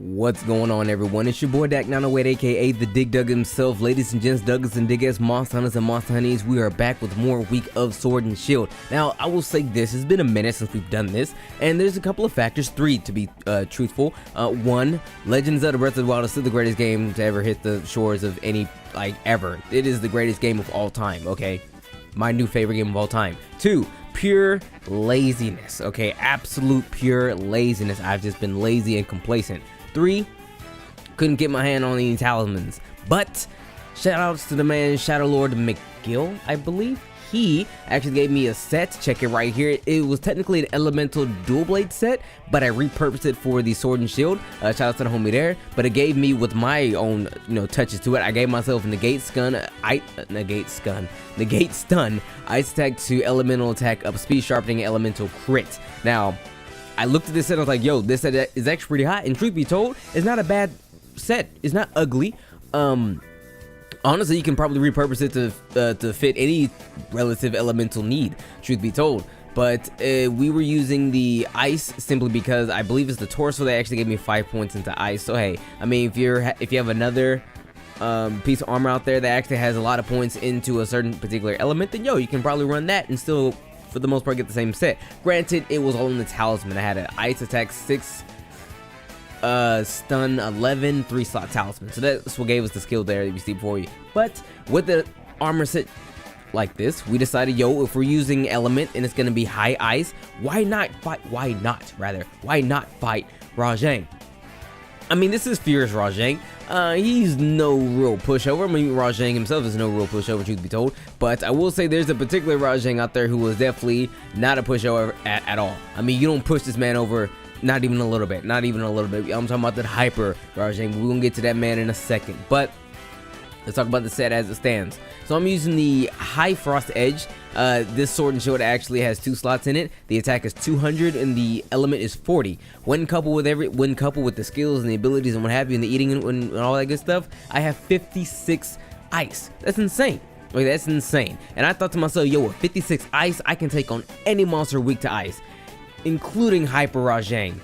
What's going on, everyone? It's your boy Dak908, aka the Dig Dug himself. Ladies and gents, Duggers and Diggers, Monster Hunters and Monster Honeys, we are back with more week of Sword and Shield. Now, I will say this, it's been a minute since we've done this, and there's a couple of factors, three to be truthful. One, Legends of the Breath of the Wild is still the greatest game to ever hit the shores of any, ever. It is the greatest game of all time, okay? My new favorite game of all time. Two, pure laziness, okay? Absolute pure laziness. I've just been lazy and complacent. Three, couldn't get my hand on any talismans. But shoutouts to the man Shadow Lord McGill, I believe. He actually gave me a set. Check it right here. It was technically an elemental dual blade set, but I repurposed it for the sword and shield. Shout out to the homie there. But it gave me, with my own touches to it, I gave myself negate stun, ice attack to elemental attack, up speed sharpening, elemental crit. Now, I looked at this set and I was like, yo, this set is actually pretty hot. And truth be told, it's not a bad set. It's not ugly. Honestly, you can probably repurpose it to fit any relative elemental need, truth be told. But we were using the ice simply because I believe it's the torso that actually gave me 5 points into ice. So hey, I mean, if you have another piece of armor out there that actually has a lot of points into a certain particular element, then yo, you can probably run that and still, for the most part, get the same set. Granted, it was all in the talisman. I had an ice attack 6, stun 11, 3-slot talisman. So that's what gave us the skill there that you see before you. But with the armor set like this, we decided, yo, if we're using element and it's gonna be high ice, why not fight Rajang? I mean, this is Fierce Rajang. He's no real pushover. I mean, Rajang himself is no real pushover, truth be told. But I will say there's a particular Rajang out there who was definitely not a pushover at all. I mean, you don't push this man over, not even a little bit. Not even a little bit. I'm talking about that hyper Rajang. We're going to get to that man in a second. But let's talk about the set as it stands. So I'm using the High Frost Edge. This sword and shield actually has 2 slots in it. The attack is 200 and the element is 40. When coupled with the skills and the abilities and what have you, and the eating and all that good stuff, I have 56 ice. That's insane. Like, that's insane. And I thought to myself, yo, with 56 ice, I can take on any monster weak to ice, including Hyper Rajang.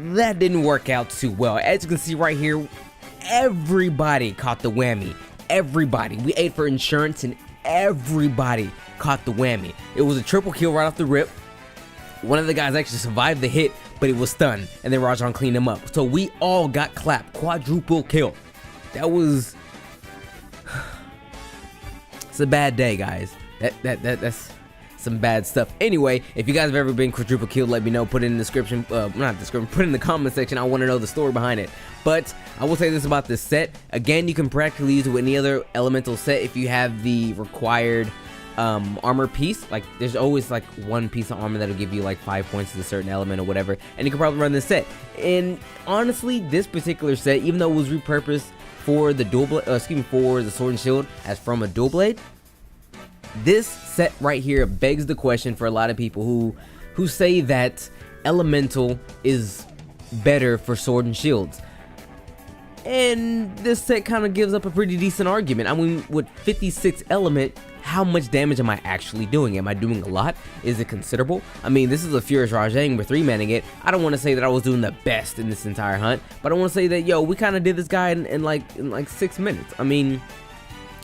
That didn't work out too well. As you can see right here, everybody caught the whammy. Everybody. We ate for insurance and everybody caught the whammy. It was a triple kill right off the rip. One of the guys actually survived the hit, but he was stunned, and then Rajan cleaned him up. So we all got clapped. Quadruple kill. That was... It's a bad day, guys. That's some bad stuff. Anyway, if you guys have ever been quadruple killed, let me know. Put it in the description, put it in the comment section. I want to know the story behind it. But I will say this about this set. Again, you can practically use it with any other elemental set if you have the required armor piece. Like, there's always like one piece of armor that'll give you like 5 points to a certain element or whatever, and you can probably run this set. And honestly, this particular set, even though it was repurposed for the for the sword and shield as from a dual blade, this set right here begs the question for a lot of people who say that elemental is better for sword and shields. And this set kind of gives up a pretty decent argument. I mean, with 56 element, how much damage am I actually doing? Am I doing a lot? Is it considerable? I mean, this is a Furious Rajang. We're 3-manning it. I don't want to say that I was doing the best in this entire hunt, but I want to say that, yo, we kind of did this guy in like 6 minutes. I mean,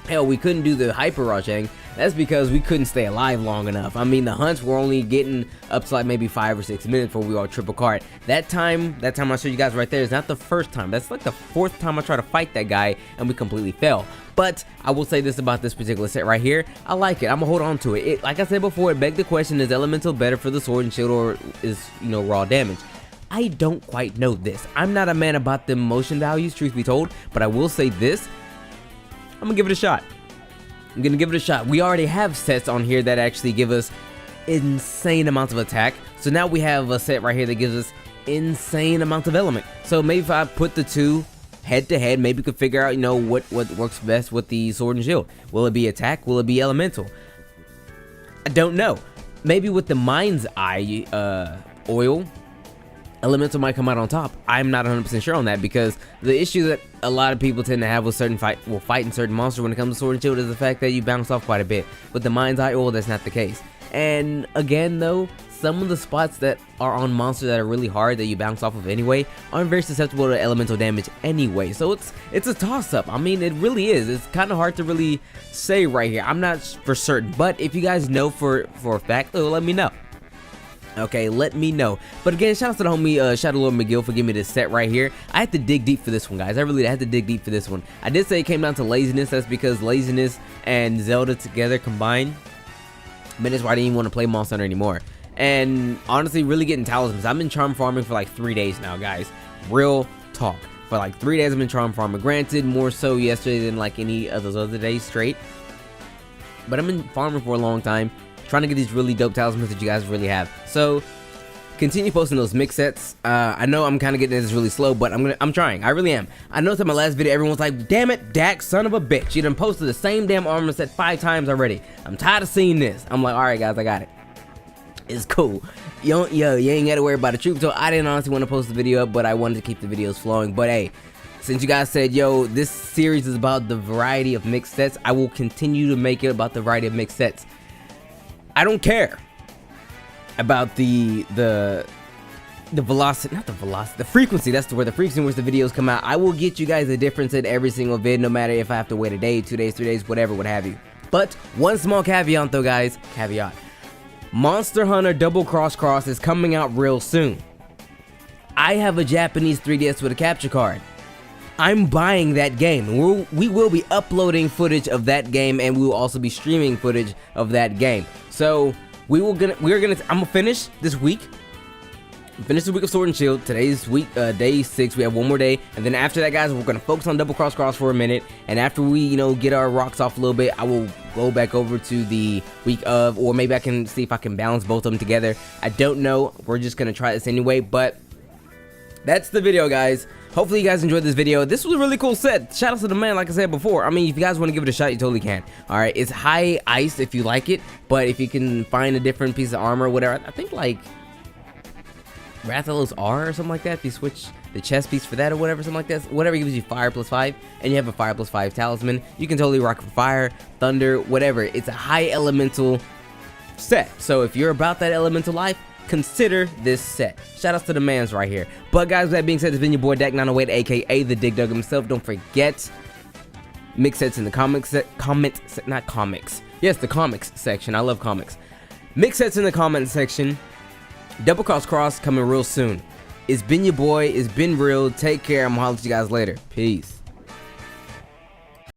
hell, we couldn't do the Hyper Rajang. That's because we couldn't stay alive long enough. I mean, the hunts were only getting up to like maybe 5 or 6 minutes before we all triple cart. That time I showed you guys right there is not the first time. That's like the 4th time I tried to fight that guy and we completely fell. But I will say this about this particular set right here. I like it. I'm gonna hold on to it. Like I said before, it begged the question, is elemental better for the sword and shield, or is, raw damage? I don't quite know this. I'm not a man about the motion values, truth be told, but I will say this. I'm gonna give it a shot. We already have sets on here that actually give us insane amounts of attack. So now we have a set right here that gives us insane amounts of element. So maybe if I put the two head to head, maybe we could figure out, what works best with the sword and shield. Will it be attack? Will it be elemental? I don't know. Maybe with the Mind's Eye oil, elemental might come out on top. I'm not 100% sure on that, because the issue that a lot of people tend to have with fighting certain monsters when it comes to sword and shield is the fact that you bounce off quite a bit. With the Mind's Eye oil, that's not the case. And again, though, some of the spots that are on monsters that are really hard that you bounce off of anyway aren't very susceptible to elemental damage anyway. So it's a toss-up. I mean, it really is. It's kind of hard to really say right here. I'm not for certain, but if you guys know for a fact, let me know. Okay, let me know. But again, shout out to the homie Shadow Lord McGill for giving me this set right here. I had to dig deep for this one, guys. I really had to dig deep for this one. I did say it came down to laziness. That's because laziness and Zelda together combined, but that's why I didn't even want to play Monster Hunter anymore. And honestly, really getting talismans. I've been charm farming for like 3 days now, guys. Real talk. For like 3 days I've been charm farming. Granted, more so yesterday than like any of those other days straight. But I've been farming for a long time, trying to get these really dope talismans that you guys really have. So continue posting those mix sets. I know I'm kind of getting this really slow, but I'm trying. I really am. I noticed in my last video everyone's like, damn it, Dak, son of a bitch, you done posted the same damn armor set 5 times already. I'm tired of seeing this. I'm like, all right guys, I got it. It's cool. You ain't gotta worry about the truth. So I didn't honestly want to post the video up, but I wanted to keep the videos flowing. But hey, since you guys said, yo, this series is about the variety of mixed sets, I will continue to make it about the variety of mixed sets. I don't care about the velocity, not the velocity, the frequency. That's the word, the frequency in which the videos come out. I will get you guys a difference in every single vid, no matter if I have to wait a day, 2 days, 3 days, whatever, what have you. But one small caveat though, guys, Monster Hunter Double Cross is coming out real soon. I have a Japanese 3DS with a capture card. I'm buying that game. We will be uploading footage of that game, and we will also be streaming footage of that game. So I'm gonna finish this week. Finish the week of Sword and Shield. Today's week, day 6. We have one more day, and then after that, guys, we're gonna focus on Double Cross for a minute. And after we, get our rocks off a little bit, I will go back over to the week of, or maybe I can see if I can balance both of them together. I don't know. We're just gonna try this anyway, but that's the video, guys. Hopefully you guys enjoyed this video. This was a really cool set. Shout out to the man, like I said before. I mean, if you guys want to give it a shot, you totally can. Alright, it's high ice if you like it, but if you can find a different piece of armor or whatever, I think like Rathalos R or something like that, if you switch the chest piece for that or whatever, something like that, whatever gives you fire +5, and you have a fire +5 talisman, you can totally rock for fire, thunder, whatever. It's a high elemental set. So if you're about that elemental life, consider this set. Shout outs to the mans right here. But guys, with that being said, it's been your boy Dak908, aka the Dig Dug himself. Don't forget, mix sets in the comics, the comics section. I love comics. Mix sets in the comment section. Double Cross coming real soon. It's been your boy. It's been real. Take care. I'm gonna holler at you guys later. Peace.